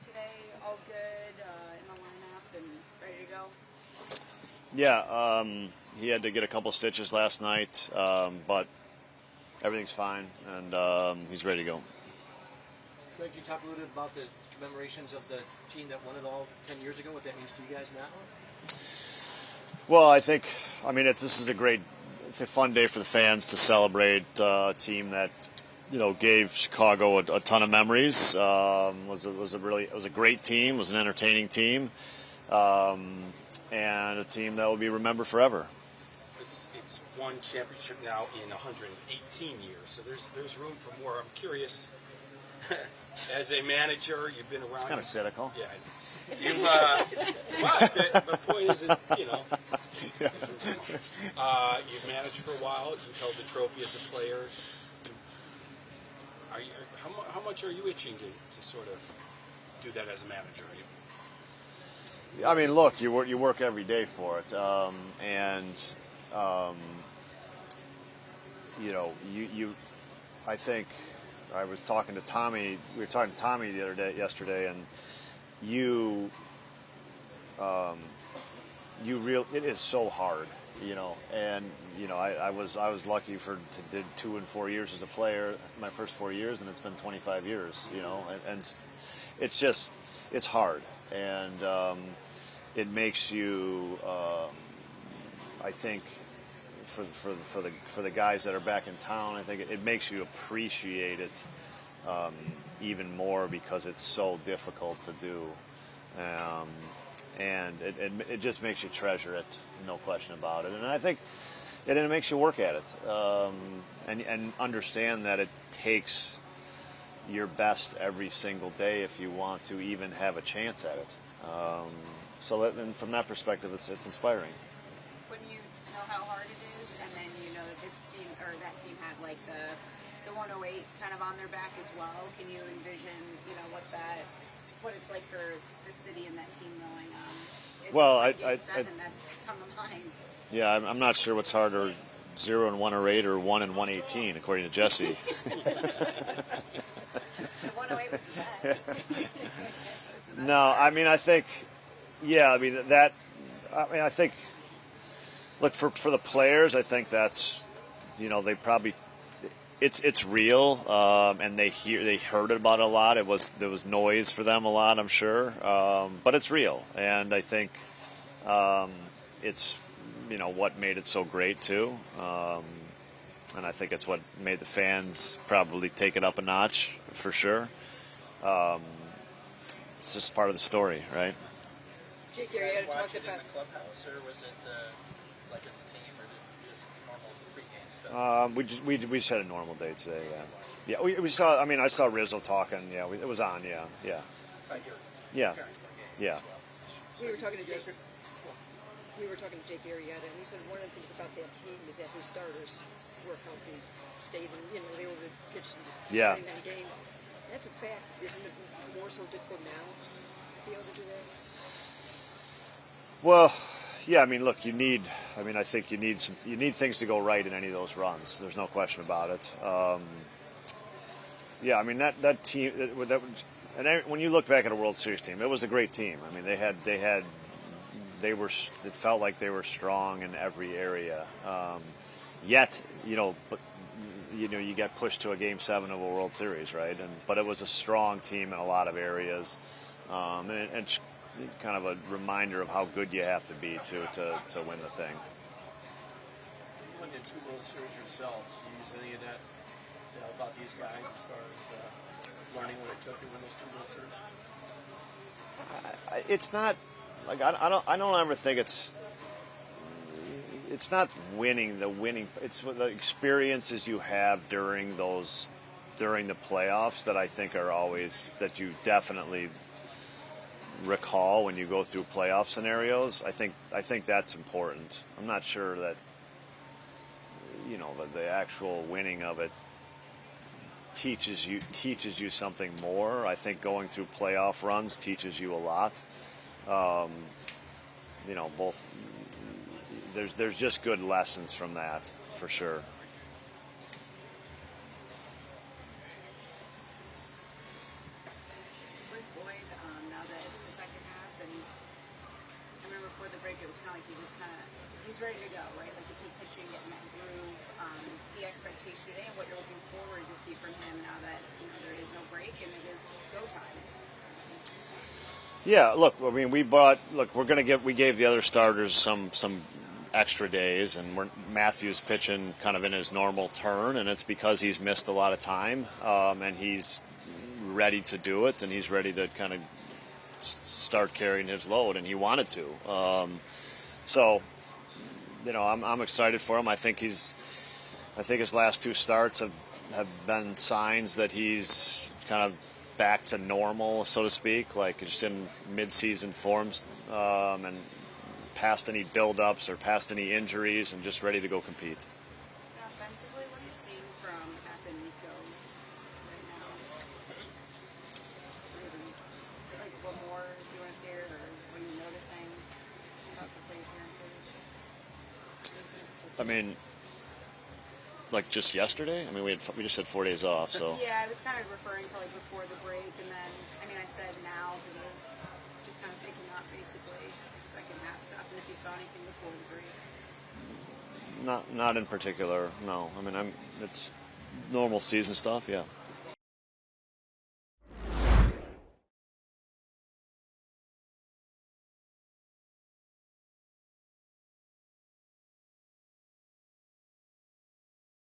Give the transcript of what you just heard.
today, all good in the lineup and ready to go? Yeah, he had to get a couple stitches last night, but everything's fine, and he's ready to go. Craig, you talk a little bit about the commemorations of the team that won it all 10 years ago, what that means to you guys now? Well, this is it's a fun day for the fans to celebrate a team that, gave Chicago a ton of memories. Was a great team, was an entertaining team, and a team that will be remembered forever. It's won championship now in 118 years, so there's room for more. I'm curious. As a manager, you've been around. It's kind of cynical. Yeah. But the point is that, you've managed for a while. You've held the trophy as a player. How much are you itching to sort of do that as a manager? I mean, look, you work every day for it, I think I was talking to Tommy. We were talking to Tommy yesterday, and it is so hard, and I was lucky did 2 and 4 years as a player, my first 4 years, and it's been 25 years, and it's hard, and it makes you, I think, for the guys that are back in town, I think it makes you appreciate it even more because it's so difficult to do, and it just makes you treasure it, no question about it. And I think it makes you work at it, and understand that it takes your best every single day if you want to even have a chance at it. And from that perspective, it's inspiring. When you know how hard it is, and then you know that this team or that team had like the 108 kind of on their back as well, can you envision what it's like for the city and that team knowing? Game 7, that's on the mind. Yeah, I'm not sure what's harder, 0 and 108 or 1 and 118, according to Jesse. The 108 was the best. No, I mean, I think, I think, look, for the players, I think that's, they probably, it's real, and they heard about it a lot. There was noise for them a lot, I'm sure, but it's real, and I think it's, what made it so great too, and I think it's what made the fans probably take it up a notch for sure. It's just part of the story, right? Jake, you had talked about in the clubhouse, or was it like as a team, or just normal pregame stuff? We just had a normal day today. Yeah. We saw. I mean, I saw Rizzo talking. Yeah, it was on. Yeah. Yeah. We were talking to Jake. Arrieta, and he said one of the things about that team is that his starters were healthy, stayed in. They were the pitch in that game. That's a fact. Isn't it more so difficult now to be able to do that? Well, yeah. I mean, look, I think you need things to go right in any of those runs. There's no question about it. Yeah. I mean, that team. And when you look back at a World Series team, it was a great team. I mean, it felt like they were strong in every area. Yet, you got pushed to a Game 7 of a World Series, right? But it was a strong team in a lot of areas, and kind of a reminder of how good you have to be to win the thing. You won the 2 World Series yourselves. Do you use any of that about these guys as far as learning what it took to win those 2 World Series? It's not like I don't ever think it's not winning. It's the experiences you have during the playoffs that I think are always that you definitely recall when you go through playoff scenarios. I think that's important. I'm not sure that the actual winning of it teaches you something more. I think going through playoff runs teaches you a lot. Both. There's just good lessons from that for sure. With Boyd, break, it was kind of like he's ready to go, right? Like to keep pitching, getting that groove. The expectation today and what you're looking forward to see from him now that there is no break and it is go time. Yeah, look, I mean, we gave the other starters some extra days, and Matthew's pitching kind of in his normal turn, and it's because he's missed a lot of time, and he's ready to do it, and he's ready to kind of start carrying his load, and he wanted to. So, I'm excited for him. I think his last two starts have been signs that he's kind of back to normal, so to speak, like just in mid-season forms, and past any build-ups or past any injuries, and just ready to go compete. And offensively, what are you seeing from Happ and Nico right now? Like, what more do you want to see, or what are you noticing about the plate appearances? I mean, like just yesterday? I mean, we just had 4 days off, so. Yeah, I was kind of referring to like before the break, and then I said now because of just kind of picking up basically second half stuff. And if you saw anything before the break, Not in particular, no. I mean, it's normal season stuff, yeah.